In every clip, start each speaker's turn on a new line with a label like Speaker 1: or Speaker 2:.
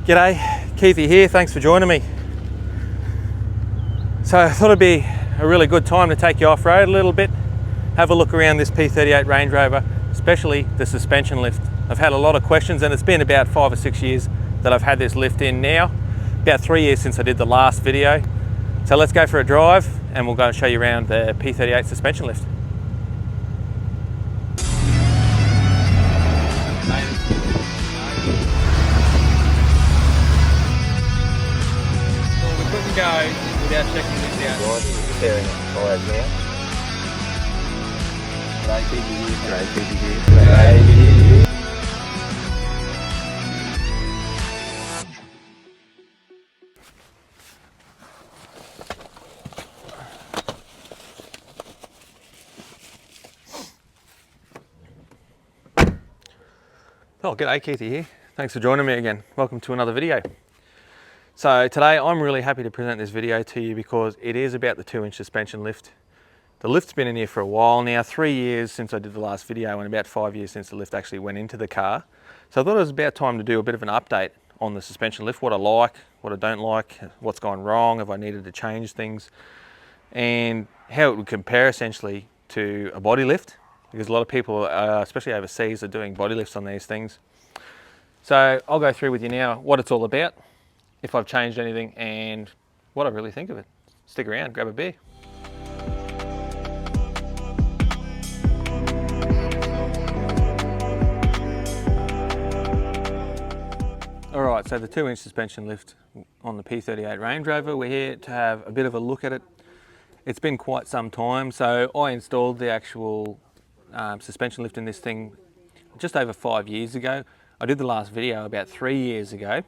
Speaker 1: G'day, Keithy here, thanks for joining me. So I thought it'd be a really good time to take you off-road a little bit, have a look around this P38 Range Rover, especially the suspension lift. I've had a lot of questions and it's been about 5 or 6 years that I've had this lift in now. About 3 years since I did the last video. So let's go for a drive and we'll go and show you around the P38 suspension lift. Go without checking this out.
Speaker 2: Clearing tyres now. Great Keithy here. Great Keithy here. Great Keithy here.
Speaker 1: Oh, g'day, Keithy here. Thanks for joining me again. Welcome to another video. So today I'm really happy to present this video to you because it is about the 2-inch suspension lift. The lift's been in here for a while now, 3 years since I did the last video and about 5 years since the lift actually went into the car. So I thought it was about time to do a bit of an update on the suspension lift, what I like, what I don't like, what's gone wrong, if I needed to change things, and how it would compare essentially to a body lift, because a lot of people, especially overseas, are doing body lifts on these things. So I'll go through with you now what it's all about, if I've changed anything and what I really think of it. Stick around, grab a beer. All right, so the 2-inch suspension lift on the P38 Range Rover, we're here to have a bit of a look at it. It's been quite some time, so I installed the actual suspension lift in this thing just over 5 years ago. I did the last video about 3 years ago.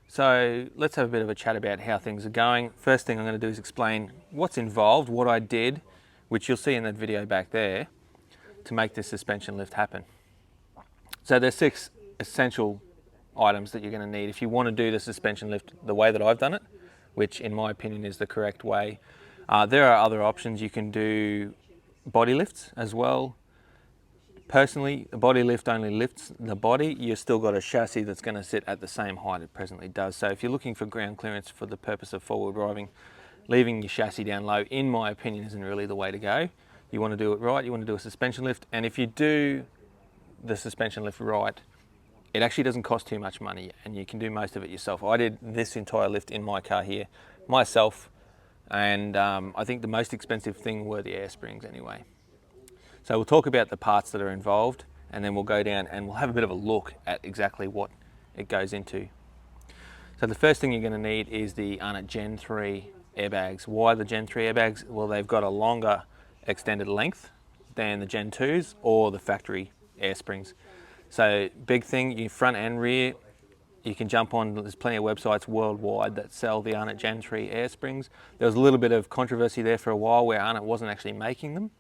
Speaker 1: So let's have a bit of a chat about how things are going. First thing I'm going to do is explain what's involved, what I did, which you'll see in that video back there, to make this suspension lift happen. So there's 6 essential items that you're going to need if you want to do the suspension lift the way that I've done it, which in my opinion is the correct way. There are other options. You can do body lifts as well. Personally, the body lift only lifts the body. You've still got a chassis that's going to sit at the same height it presently does. So if you're looking for ground clearance for the purpose of four-wheel driving, leaving your chassis down low, in my opinion, isn't really the way to go. You want to do it right, you want to do a suspension lift, and if you do the suspension lift right, it actually doesn't cost too much money and you can do most of it yourself. I did this entire lift in my car here myself, and I think the most expensive thing were the air springs anyway. So we'll talk about the parts that are involved and then we'll go down and we'll have a bit of a look at exactly what it goes into. So the first thing you're going to need is the Gen 3 airbags. Why the Gen 3 airbags? Well, they've got a longer extended length than the Gen 2s or the factory air springs. So big thing, you front and rear, you can jump on, there's plenty of websites worldwide that sell the Gen 3 air springs. There was a little bit of controversy there for a while where Arnott wasn't actually making them.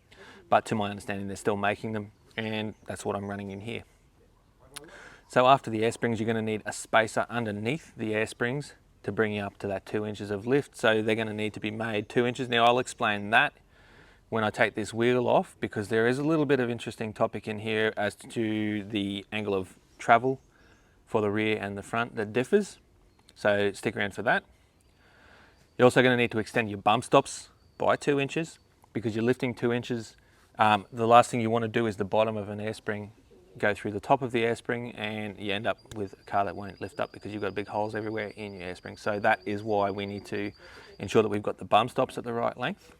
Speaker 1: But to my understanding, they're still making them, and that's what I'm running in here. So after the air springs, you're going to need a spacer underneath the air springs to bring you up to that 2 inches of lift. So they're going to need to be made 2 inches. Now I'll explain that when I take this wheel off, because there is a little bit of interesting topic in here as to the angle of travel for the rear and the front that differs. So stick around for that. You're also going to need to extend your bump stops by 2 inches because you're lifting 2 inches. The last thing you want to do is the bottom of an air spring go through the top of the air spring and you end up with a car that won't lift up because you've got big holes everywhere in your air spring. So that is why we need to ensure that we've got the bump stops at the right length.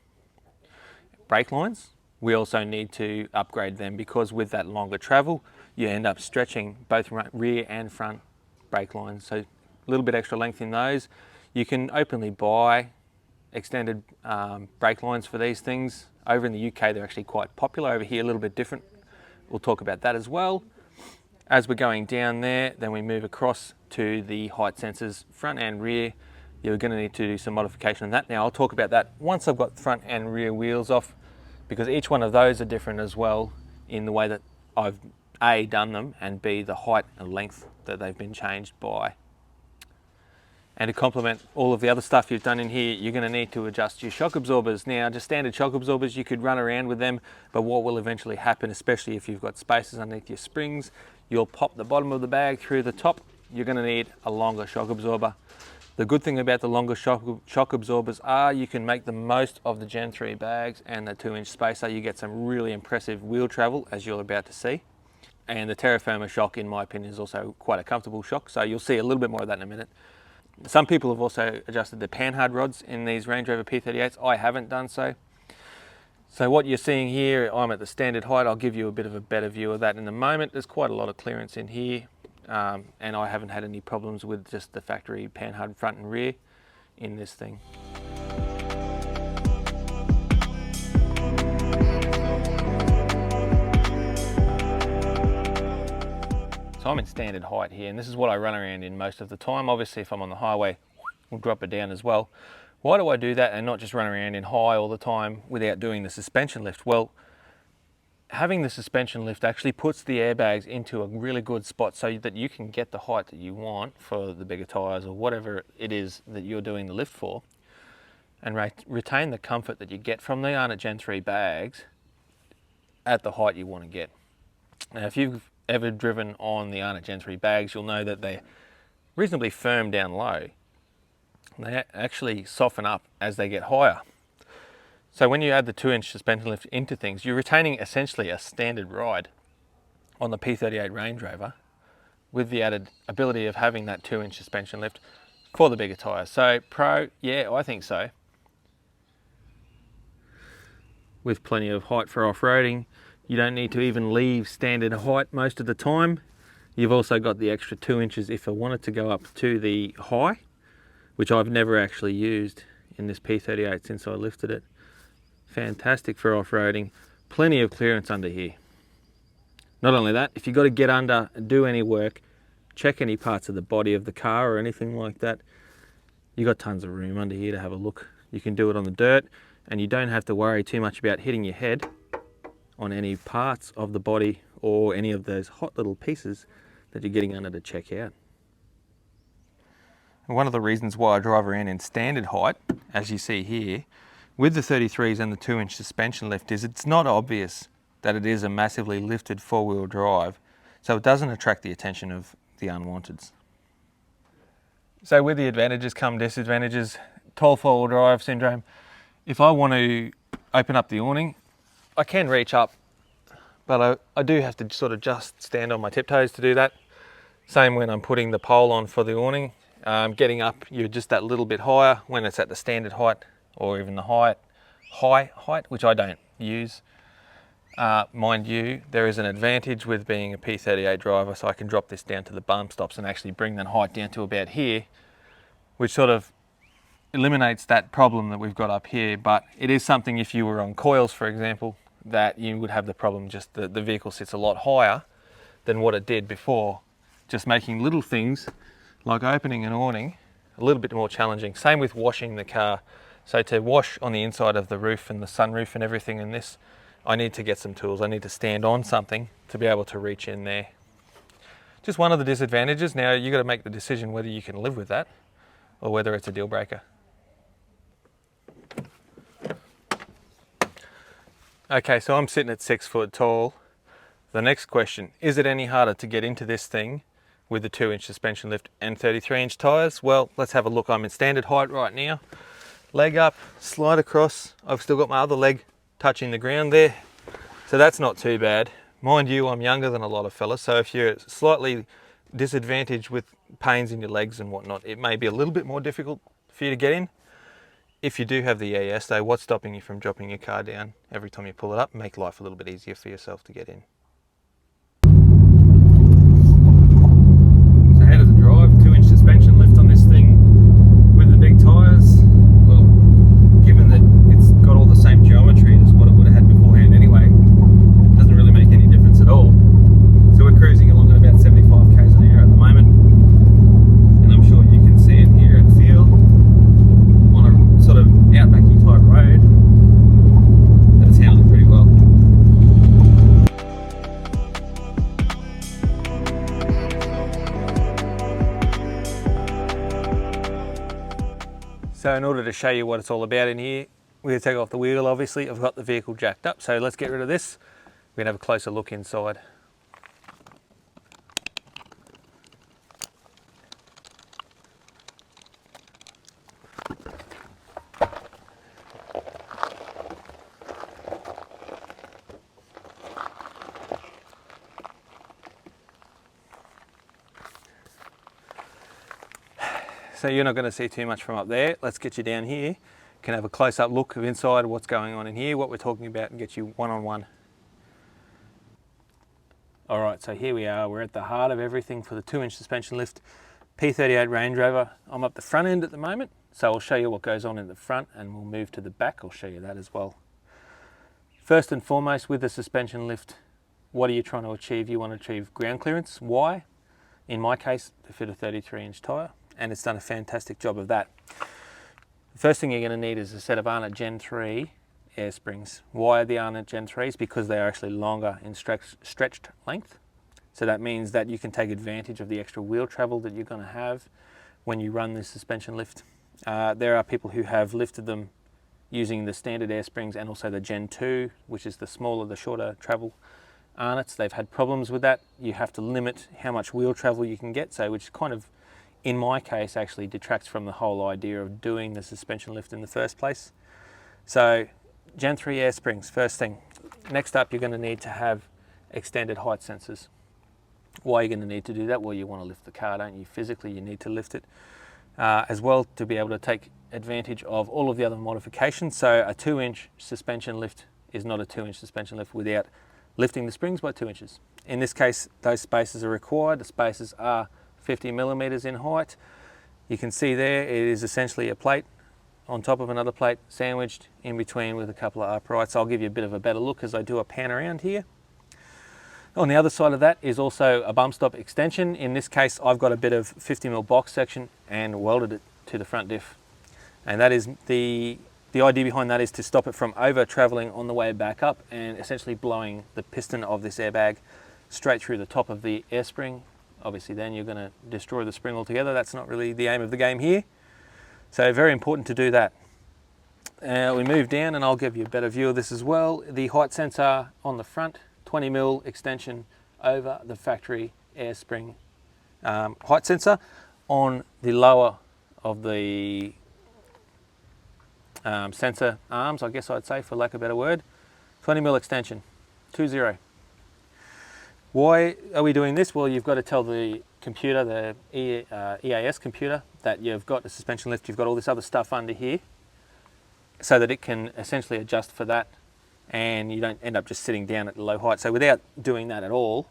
Speaker 1: Brake lines, we also need to upgrade them because with that longer travel, you end up stretching both rear and front brake lines. So a little bit extra length in those. You can openly buy extended brake lines for these things. Over in the UK, they're actually quite popular. Over here, a little bit different. We'll talk about that as well. As we're going down there, then we move across to the height sensors, front and rear. You're going to need to do some modification on that. Now, I'll talk about that once I've got front and rear wheels off, because each one of those are different as well in the way that I've A, done them, and B, the height and length that they've been changed by. And to complement all of the other stuff you've done in here, you're going to need to adjust your shock absorbers. Now, just standard shock absorbers, you could run around with them, but what will eventually happen, especially if you've got spaces underneath your springs, you'll pop the bottom of the bag through the top you're going to need a longer shock absorber. The good thing about the longer shock absorbers are you can make the most of the Gen 3 bags and the 2-inch spacer. You get some really impressive wheel travel, as you're about to see. And the Terra Firma shock, in my opinion, is also quite a comfortable shock, so you'll see a little bit more of that in a minute. Some people have also adjusted the panhard rods in these Range Rover P38s. I haven't done so. So what you're seeing here, I'm at the standard height. I'll give you a bit of a better view of that in a moment. There's quite a lot of clearance in here, and I haven't had any problems with just the factory panhard front and rear in this thing. So I'm in standard height here, and this is what I run around in most of the time. Obviously, if I'm on the highway, we'll drop it down as well. Why do I do that and not just run around in high all the time without doing the suspension lift? Well, having the suspension lift actually puts the airbags into a really good spot so that you can get the height that you want for the bigger tyres or whatever it is that you're doing the lift for, and retain the comfort that you get from the Arnott Gen 3 bags at the height you want to get. Now, if you've ever driven on the Arnott Gen 3 bags, you'll know that they're reasonably firm down low. They actually soften up as they get higher. So when you add the 2-inch suspension lift into things, you're retaining essentially a standard ride on the P38 Range Rover with the added ability of having that 2-inch suspension lift for the bigger tyres. So pro, yeah, I think so. With plenty of height for off-roading. You don't need to even leave standard height most of the time. You've also got the extra 2 inches if I wanted to go up to the high, which I've never actually used in this P38 since I lifted it. Fantastic for off-roading. Plenty of clearance under here. Not only that, if you've got to get under and do any work, check any parts of the body of the car or anything like that, you've got tons of room under here to have a look. You can do it on the dirt, and you don't have to worry too much about hitting your head on any parts of the body or any of those hot little pieces that you're getting under to check out. One of the reasons why I drive around in standard height, as you see here, with the 33s and the 2-inch suspension lift is it's not obvious that it is a massively lifted 4-wheel drive, so it doesn't attract the attention of the unwanteds. So with the advantages come disadvantages. Tall 4-wheel drive syndrome. If I want to open up the awning, I can reach up, but I do have to sort of just stand on my tiptoes to do that. Same when I'm putting the pole on for the awning. Getting up, you're just that little bit higher when it's at the standard height or even the high height, which I don't use. Mind you, there is an advantage with being a P38 driver, so I can drop this down to the bump stops and actually bring that height down to about here, which sort of eliminates that problem that we've got up here. But it is something, if you were on coils, for example, that you would have the problem, just the vehicle sits a lot higher than what it did before, just making little things like opening an awning a little bit more challenging. Same with washing the car. So to wash on the inside of the roof and the sunroof and everything in this, I need to get some tools. I need to stand on something to be able to reach in there. Just one of the disadvantages. Now you've got to make the decision whether you can live with that or whether it's a deal breaker. Okay, so I'm sitting at 6 foot tall. The next question, is it any harder to get into this thing with the 2-inch suspension lift and 33-inch tyres? Well, let's have a look. I'm in standard height right now. Leg up, slide across. I've still got my other leg touching the ground there. So that's not too bad. Mind you, I'm younger than a lot of fellas, so if you're slightly disadvantaged with pains in your legs and whatnot, it may be a little bit more difficult for you to get in. If you do have the EAS though, what's stopping you from dropping your car down every time you pull it up? Make life a little bit easier for yourself to get in. So how does it drive? 2-inch suspension lift on this thing with the big tyres. Well, given that it's got all the same geometry as what it would have had beforehand anyway, it doesn't really make any difference at all. So we're cruising along at about 75 k's an hour at the moment, and I'm sure you can see it, hear and feel on a sort of outbacky type road that it's handling pretty well. So in order to show you what it's all about in here, we're going to take off the wheel. Obviously I've got the vehicle jacked up, so let's get rid of this. We're going to have a closer look inside. so you're not going to see too much from up there. Let's get you down here. Can have a close-up look of inside, what's going on in here, what we're talking about, and get you one-on-one. All right, so here we are. We're at the heart of everything for the 2-inch suspension lift P38 Range Rover. I'm up the front end at the moment, so I'll show you what goes on in the front, and we'll move to the back. I'll show you that as well. First and foremost, with the suspension lift, what are you trying to achieve? You want to achieve ground clearance. Why? In my case, to fit a 33-inch tyre, and it's done a fantastic job of that. The first thing you're going to need is a set of Arnott Gen 3 air springs. Why are the Arnott Gen 3s? Because they are actually longer in stretched length. So that means that you can take advantage of the extra wheel travel that you're going to have when you run this suspension lift. There are people who have lifted them using the standard air springs and also the Gen 2, which is the smaller, the shorter travel Arnott's. They've had problems with that. You have to limit how much wheel travel you can get, so which kind of, in my case, actually detracts from the whole idea of doing the suspension lift in the first place. So Gen 3 air springs, first thing. Next up, you're going to need to have extended height sensors. Why are you going to need to do that? Well, you want to lift the car, don't you? Physically, you need to lift it. As well, to be able to take advantage of all of the other modifications. So a 2-inch suspension lift is not a 2-inch suspension lift without lifting the springs by 2 inches. In this case, those spaces are required. The spaces are 50 millimeters in height. You can see there, it is essentially a plate on top of another plate, sandwiched in between with a couple of uprights. I'll give you a bit of a better look as I do a pan around here. On the other side of that is also a bump stop extension. In this case, I've got a bit of 50mm box section and welded it to the front diff. And that is the idea behind that is to stop it from over traveling on the way back up and essentially blowing the piston of this airbag straight through the top of the air spring. Obviously then you're going to destroy the spring altogether. That's not really the aim of the game here. So very important to do that. We move down and I'll give you a better view of this as well. The height sensor on the front, 20mm extension over the factory air spring height sensor. On the lower of the sensor arms, I guess I'd say, for lack of a better word, 20mm extension, 20. Why are we doing this? Well, you've got to tell the computer, the EAS computer, that you've got the suspension lift, you've got all this other stuff under here, so that it can essentially adjust for that and you don't end up just sitting down at a low height. So without doing that at all,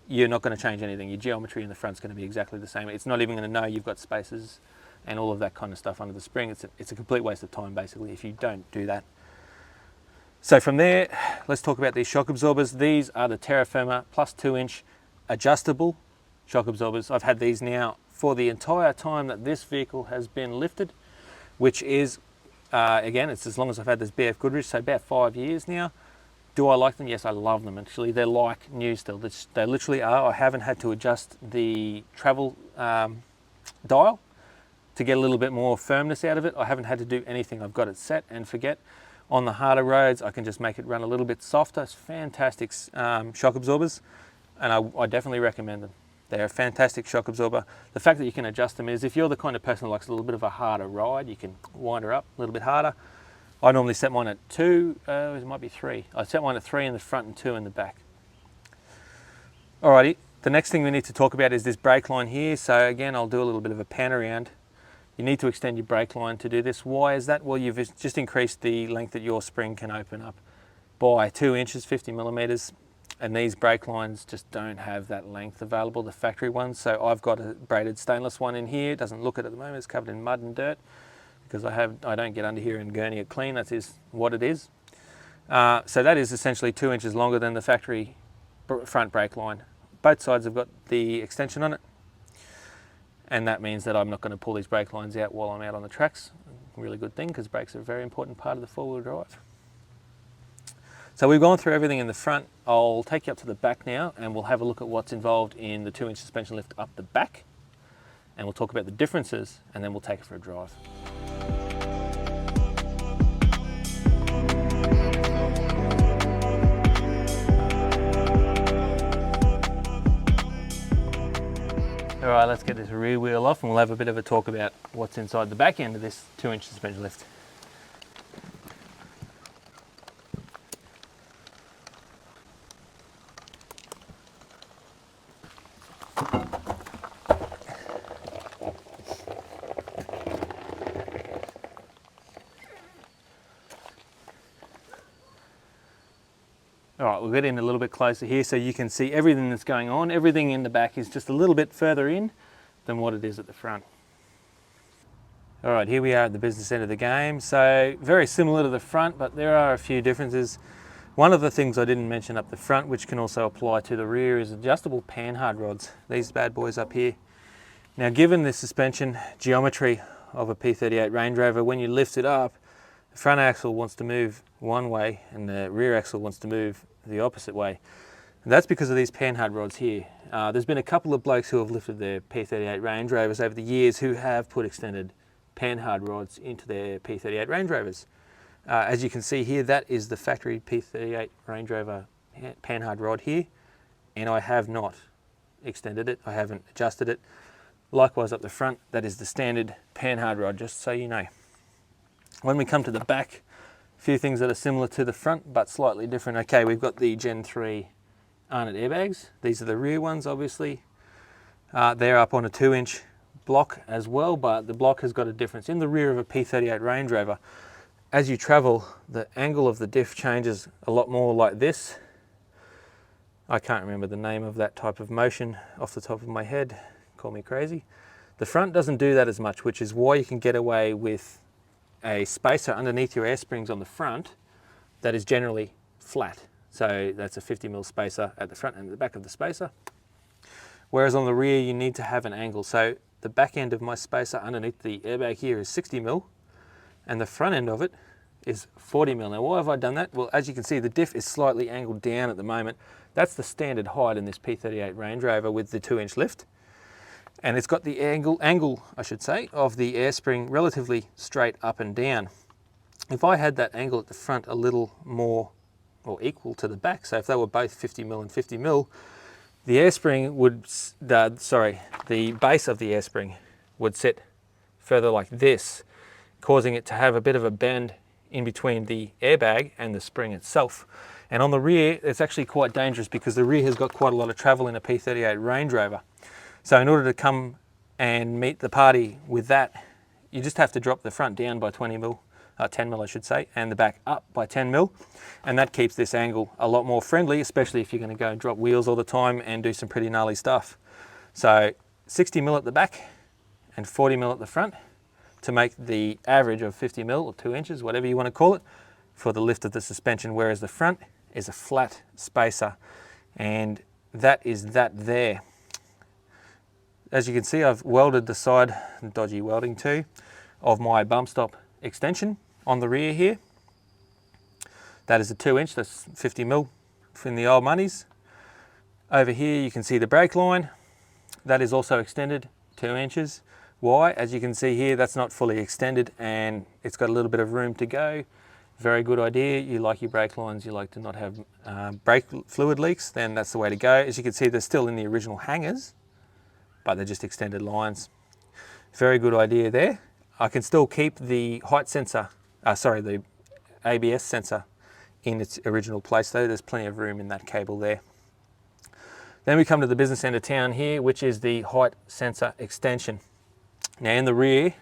Speaker 1: you're not going to change anything. Your geometry in the front's going to be exactly the same. It's not even going to know you've got spaces and all of that kind of stuff under the spring. It's a complete waste of time, basically, if you don't do that. So from there, let's talk about these shock absorbers. These are the Terra Firma plus 2-inch adjustable shock absorbers. I've had these now for the entire time that this vehicle has been lifted, which is, again, it's as long as I've had this BF Goodrich, so about 5 years now. Do I like them? Yes, I love them. Actually, they're like new still. They literally are. I haven't had to adjust the travel dial to get a little bit more firmness out of it. I haven't had to do anything. I've got it set and forget. On the harder roads, I can just make it run a little bit softer. It's fantastic shock absorbers, and I definitely recommend them. They're a fantastic shock absorber. The fact that you can adjust them is, if you're the kind of person who likes a little bit of a harder ride, you can wind her up a little bit harder. I normally set mine at 2, it might be 3. I set mine at 3 in the front and 2 in the back. Alrighty, the next thing we need to talk about is this brake line here. So again, I'll do a little bit of a pan around. You need to extend your brake line to do this. Why is that? Well, you've just increased the length that your spring can open up by 2 inches, 50 millimeters. And these brake lines just don't have that length available, the factory ones. So I've got a braided stainless one in here. It doesn't look it at the moment. It's covered in mud and dirt because I don't get under here and gurney it clean. That is what it is. So that is essentially 2 inches longer than the factory front brake line. Both sides have got the extension on it. And that means that I'm not going to pull these brake lines out while I'm out on the tracks. Really good thing, because brakes are a very important part of the four-wheel drive. So we've gone through everything in the front. I'll take you up to the back now and we'll have a look at what's involved in the 2-inch suspension lift up the back. And we'll talk about the differences and then we'll take it for a drive. All right, let's get this rear wheel off and we'll have a bit of a talk about what's inside the back end of this 2-inch suspension lift. right, we'll get in a little bit closer here so you can see everything that's going on. Everything in the back is just a little bit further in than what it is at the front. All right, here we are at the business end of the game. So very similar to the front, but there are a few differences. One of the things I didn't mention up the front, which can also apply to the rear, is adjustable panhard rods. These bad boys up here. Now, given the suspension geometry of a P38 Range Rover, when you lift it up, the front axle wants to move one way and the rear axle wants to move the opposite way. And that's because of these panhard rods here. There's been a couple of blokes who have lifted their P38 Range Rovers over the years who have put extended panhard rods into their P38 Range Rovers. As you can see here, that is the factory P38 Range Rover panhard rod here, and I have not extended it, I haven't adjusted it. Likewise up the front, that is the standard panhard rod, just so you know. When we come to the back, a few things that are similar to the front but slightly different. Okay, we've got the Gen 3 Arnott airbags. These are the rear ones, obviously. They're up on a 2-inch block as well, but the block has got a difference. In the rear of a P38 Range Rover, as you travel, the angle of the diff changes a lot more like this. I can't remember the name of that type of motion off the top of my head. Call me crazy. The front doesn't do that as much, which is why you can get away with a spacer underneath your air springs on the front that is generally flat. So that's a 50mm spacer at the front and the back of the spacer. Whereas on the rear, you need to have an angle. So the back end of my spacer underneath the airbag here is 60mm, and the front end of it is 40mm. Now, why have I done that? Well, as you can see, the diff is slightly angled down at the moment. That's the standard height in this P38 Range Rover with the 2-inch lift. And it's got the angle, I should say, of the air spring relatively straight up and down. If I had that angle at the front a little more or equal to the back, so if they were both 50mm and 50mm, the air spring would, the base of the air spring would sit further like this, causing it to have a bit of a bend in between the airbag and the spring itself. And on the rear, it's actually quite dangerous because the rear has got quite a lot of travel in a P38 Range Rover. So in order to come and meet the party with that, you just have to drop the front down by 10mm I should say, and the back up by 10mm, and that keeps this angle a lot more friendly, especially if you're going to go and drop wheels all the time and do some pretty gnarly stuff. So 60mm at the back and 40mm at the front to make the average of 50mm or 2 inches, whatever you want to call it, for the lift of the suspension, whereas the front is a flat spacer, and that is that there. As you can see, I've welded the side, dodgy welding too, of my bump stop extension on the rear here. That is a 2-inch, that's 50mm in the old monies. Over here you can see the brake line. That is also extended 2 inches. Why? As you can see here, that's not fully extended and it's got a little bit of room to go. Very good idea. You like your brake lines, you like to not have brake fluid leaks, then that's the way to go. As you can see, they're still in the original hangers, but they're just extended lines. Very good idea there. I can still keep the height sensor, the ABS sensor in its original place though. There's plenty of room in that cable there. Then we come to the business end of town here, which is the height sensor extension. Now in the rear,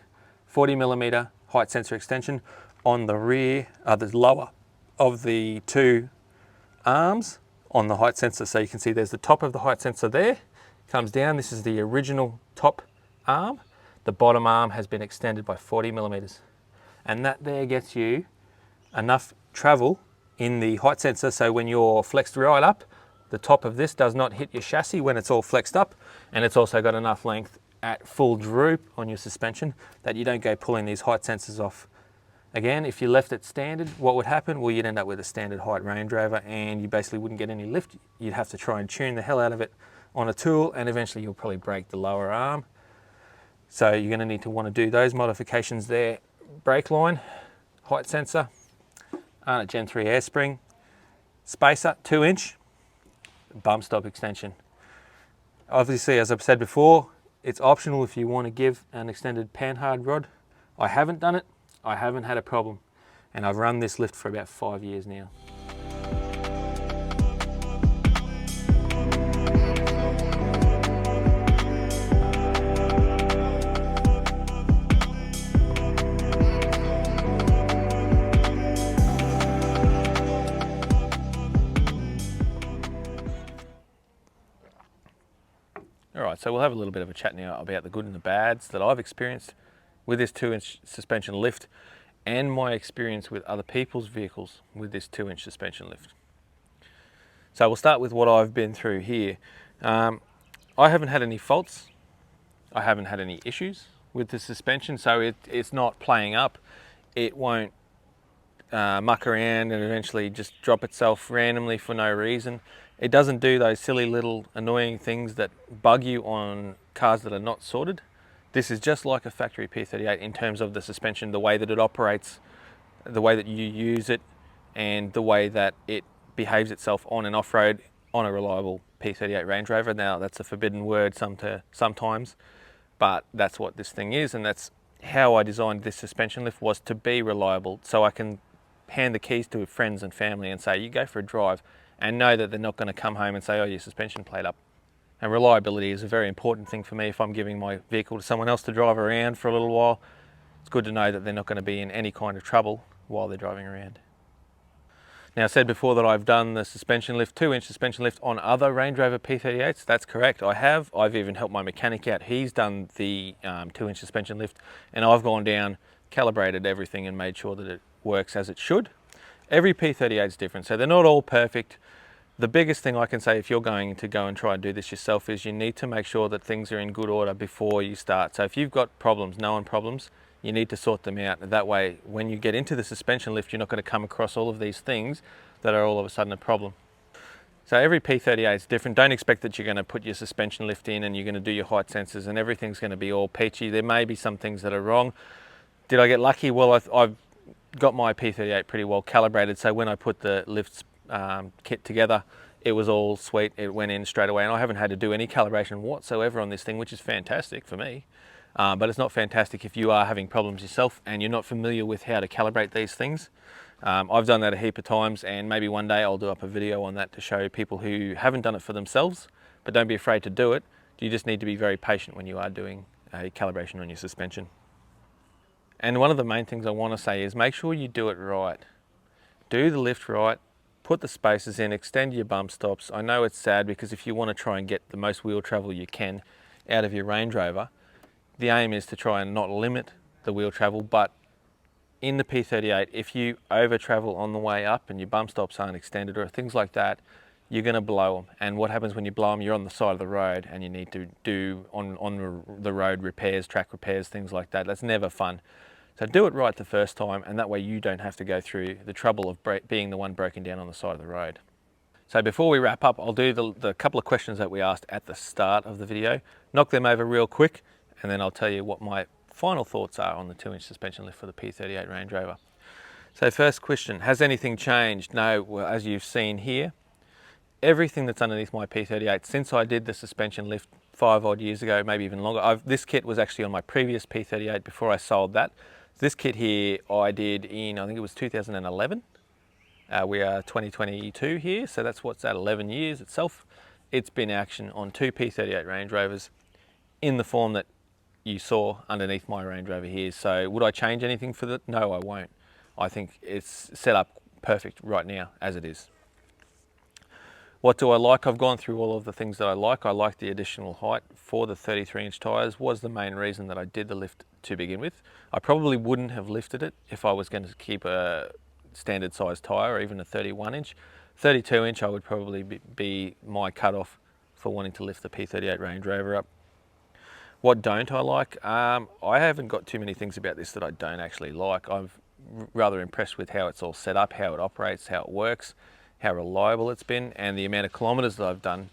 Speaker 1: 40mm height sensor extension on the rear, the lower of the two arms on the height sensor. So you can see there's the top of the height sensor there, comes down. This is the original top arm. The bottom arm has been extended by 40mm. And that there gets you enough travel in the height sensor, so when you're flexed right up, the top of this does not hit your chassis when it's all flexed up, and it's also got enough length at full droop on your suspension that you don't go pulling these height sensors off. Again, if you left it standard, what would happen? Well, you'd end up with a standard height Range Rover and you basically wouldn't get any lift. You'd have to try and tune the hell out of it on a tool, and eventually you'll probably break the lower arm. So you're going to need to want to do those modifications there. Brake line, height sensor, Arnott Gen 3 air spring, spacer, 2-inch, bump stop extension. Obviously, as I've said before, it's optional if you want to give an extended panhard rod. I haven't done it, I haven't had a problem, and I've run this lift for about 5 years now. All right, so we'll have a little bit of a chat now about the good and the bads that I've experienced with this 2-inch suspension lift and my experience with other people's vehicles with this 2-inch suspension lift. So we'll start with what I've been through here. I haven't had any faults. I haven't had any issues with the suspension, so it's not playing up. It won't muck around and eventually just drop itself randomly for no reason. It doesn't do those silly little annoying things that bug you on cars that are not sorted. This is just like a factory P38 in terms of the suspension, the way that it operates, the way that you use it, and the way that it behaves itself on and off-road on a reliable P38 Range Rover. Now that's a forbidden word sometimes, but that's what this thing is, and that's how I designed this suspension lift, was to be reliable, so I can hand the keys to friends and family and say, you go for a drive, and know that they're not going to come home and say, oh, your suspension played up. And reliability is a very important thing for me. If I'm giving my vehicle to someone else to drive around for a little while, it's good to know that they're not going to be in any kind of trouble while they're driving around. Now, I said before that I've done the suspension lift, 2-inch suspension lift on other Range Rover P38s. That's correct, I have. I've even helped my mechanic out. He's done the 2-inch suspension lift, and I've gone down, calibrated everything and made sure that it works as it should. Every P38 is different, so they're not all perfect. The biggest thing I can say if you're going to go and try and do this yourself is you need to make sure that things are in good order before you start. So if you've got problems, known problems, you need to sort them out. That way, when you get into the suspension lift, you're not going to come across all of these things that are all of a sudden a problem. So every P38 is different. Don't expect that you're going to put your suspension lift in and you're going to do your height sensors and everything's going to be all peachy. There may be some things that are wrong. Did I get lucky? Well, I've got my P38 pretty well calibrated, so when I put the lifts kit together, it was all sweet. It went in straight away, and I haven't had to do any calibration whatsoever on this thing, which is fantastic for me. But it's not fantastic if you are having problems yourself and you're not familiar with how to calibrate these things. I've done that a heap of times, and maybe one day I'll do up a video on that to show people who haven't done it for themselves. But don't be afraid to do it. You just need to be very patient when you are doing a calibration on your suspension. And one of the main things I want to say is make sure you do it right. Do the lift right, put the spacers in, extend your bump stops. I know it's sad, because if you want to try and get the most wheel travel you can out of your Range Rover, the aim is to try and not limit the wheel travel, but in the P38, if you over travel on the way up and your bump stops aren't extended or things like that, you're going to blow them. And what happens when you blow them? You're on the side of the road and you need to do on the road repairs, track repairs, things like that. That's never fun. So do it right the first time, and that way you don't have to go through the trouble of being the one broken down on the side of the road. So before we wrap up, I'll do the couple of questions that we asked at the start of the video, knock them over real quick, and then I'll tell you what my final thoughts are on the 2-inch suspension lift for the P38 Range Rover. So first question, has anything changed? No, well, as you've seen here, everything that's underneath my P38 since I did the suspension lift 5 odd years ago, maybe even longer. This kit was actually on my previous P38 before I sold that. This kit here I did in, I think it was 2011. We are 2022 here, so that's what's that, 11 years itself. It's been action on 2 P38 Range Rovers in the form that you saw underneath my Range Rover here. So would I change anything for that? No, I won't. I think it's set up perfect right now as it is. What do I like? I've gone through all of the things that I like. I like the additional height for the 33-inch tyres, was the main reason that I did the lift to begin with. I probably wouldn't have lifted it if I was going to keep a standard size tyre or even a 31-inch. 32-inch I would probably be my cutoff for wanting to lift the P38 Range Rover up. What don't I like? I haven't got too many things about this that I don't actually like. I'm rather impressed with how it's all set up, how it operates, how it works, how reliable it's been, and the amount of kilometres that I've done.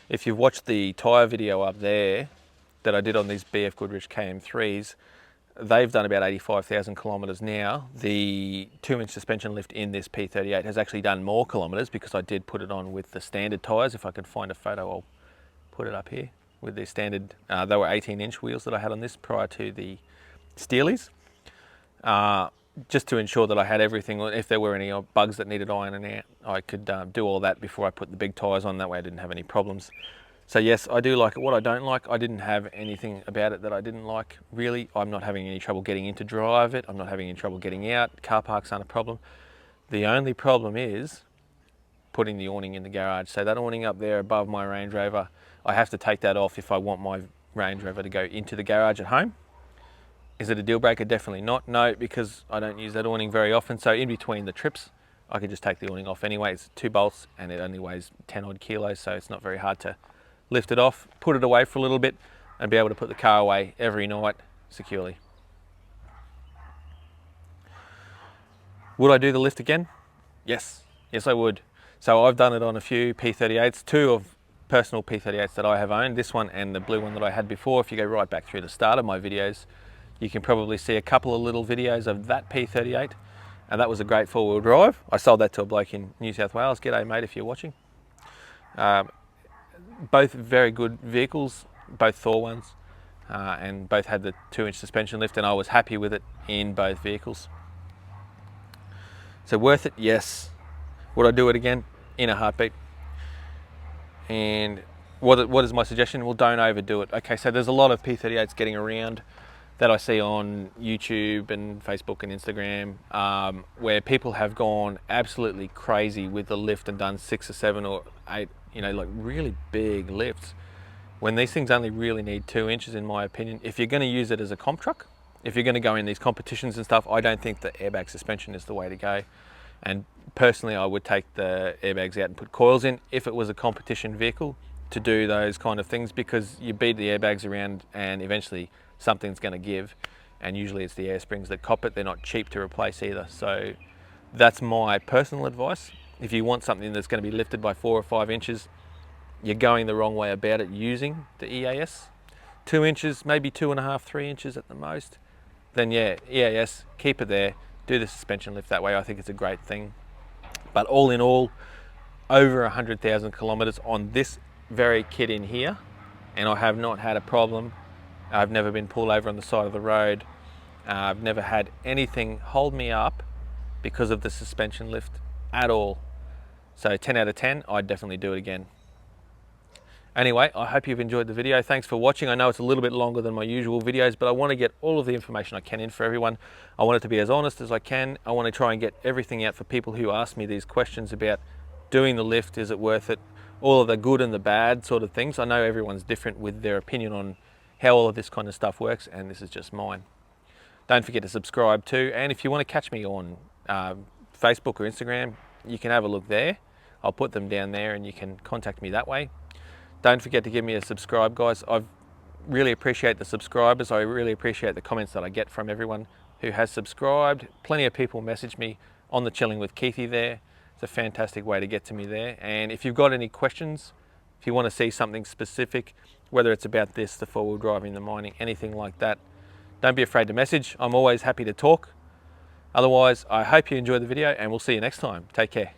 Speaker 1: If you've watched the tyre video up there that I did on these BF Goodrich KM3s, they've done about 85,000 kilometres now. The 2-inch suspension lift in this P38 has actually done more kilometres because I did put it on with the standard tyres. If I can find a photo, I'll put it up here with the standard. They were 18-inch wheels that I had on this prior to the Steelies. Just to ensure that I had everything. If there were any bugs that needed ironing out, I could do all that before I put the big tyres on. That way I didn't have any problems. So yes, I do like it. What I don't like, I didn't have anything about it that I didn't like, really. I'm not having any trouble getting in to drive it. I'm not having any trouble getting out. Car parks aren't a problem. The only problem is putting the awning in the garage. So that awning up there above my Range Rover, I have to take that off if I want my Range Rover to go into the garage at home. Is it a deal breaker? Definitely not. No, because I don't use that awning very often. So in between the trips, I could just take the awning off anyway. It's 2 bolts and it only weighs 10 odd kilos, so it's not very hard to lift it off, put it away for a little bit, and be able to put the car away every night securely. Would I do the lift again? Yes, yes I would. So I've done it on a few P38s, 2 of personal P38s that I have owned, this one and the blue one that I had before. If you go right back through the start of my videos, you can probably see a couple of little videos of that P38, and that was a great 4-wheel drive. I sold that to a bloke in New South Wales. G'day mate if you're watching. Both very good vehicles, both Thor ones, and both had the 2-inch suspension lift, and I was happy with it in both vehicles. So worth it? Yes. Would I do it again? In a heartbeat. And what is my suggestion? Well, don't overdo it. Okay, so there's a lot of P38s getting around that I see on YouTube and Facebook and Instagram, where people have gone absolutely crazy with the lift and done 6 or 7 or 8, you know, like really big lifts, when these things only really need 2 inches in my opinion. If you're going to use it as a comp truck, if you're going to go in these competitions and stuff, I don't think the airbag suspension is the way to go. And personally, I would take the airbags out and put coils in if it was a competition vehicle to do those kind of things, because you beat the airbags around and eventually something's going to give, and usually it's the air springs that cop it. They're not cheap to replace either. So that's my personal advice. If you want something that's going to be lifted by 4 or 5 inches, you're going the wrong way about it using the EAS. 2 inches, maybe 2.5, 3 inches at the most, then yeah, EAS, keep it there, do the suspension lift that way. I think it's a great thing. But all in all, over 100,000 kilometers on this very kit in here, and I have not had a problem. I've never been pulled over on the side of the road. I've never had anything hold me up because of the suspension lift at all. So 10 out of 10, I'd definitely do it again. Anyway, I hope you've enjoyed the video. Thanks for watching. I know it's a little bit longer than my usual videos, but I want to get all of the information I can in for everyone. I want it to be as honest as I can. I want to try and get everything out for people who ask me these questions about doing the lift, is it worth it? All of the good and the bad sort of things. I know everyone's different with their opinion on how all of this kind of stuff works, and this is just mine. Don't forget to subscribe too, and if you want to catch me on Facebook or Instagram, you can have a look there. I'll put them down there and you can contact me that way. Don't forget to give me a subscribe, guys. I really appreciate the subscribers. I really appreciate the comments that I get from everyone who has subscribed. Plenty of people message me on the Chilling with Keithy there. It's a fantastic way to get to me there. And if you've got any questions, if you want to see something specific, whether it's about this, the 4-wheel driving, the mining, anything like that, don't be afraid to message. I'm always happy to talk. Otherwise, I hope you enjoyed the video and we'll see you next time. Take care.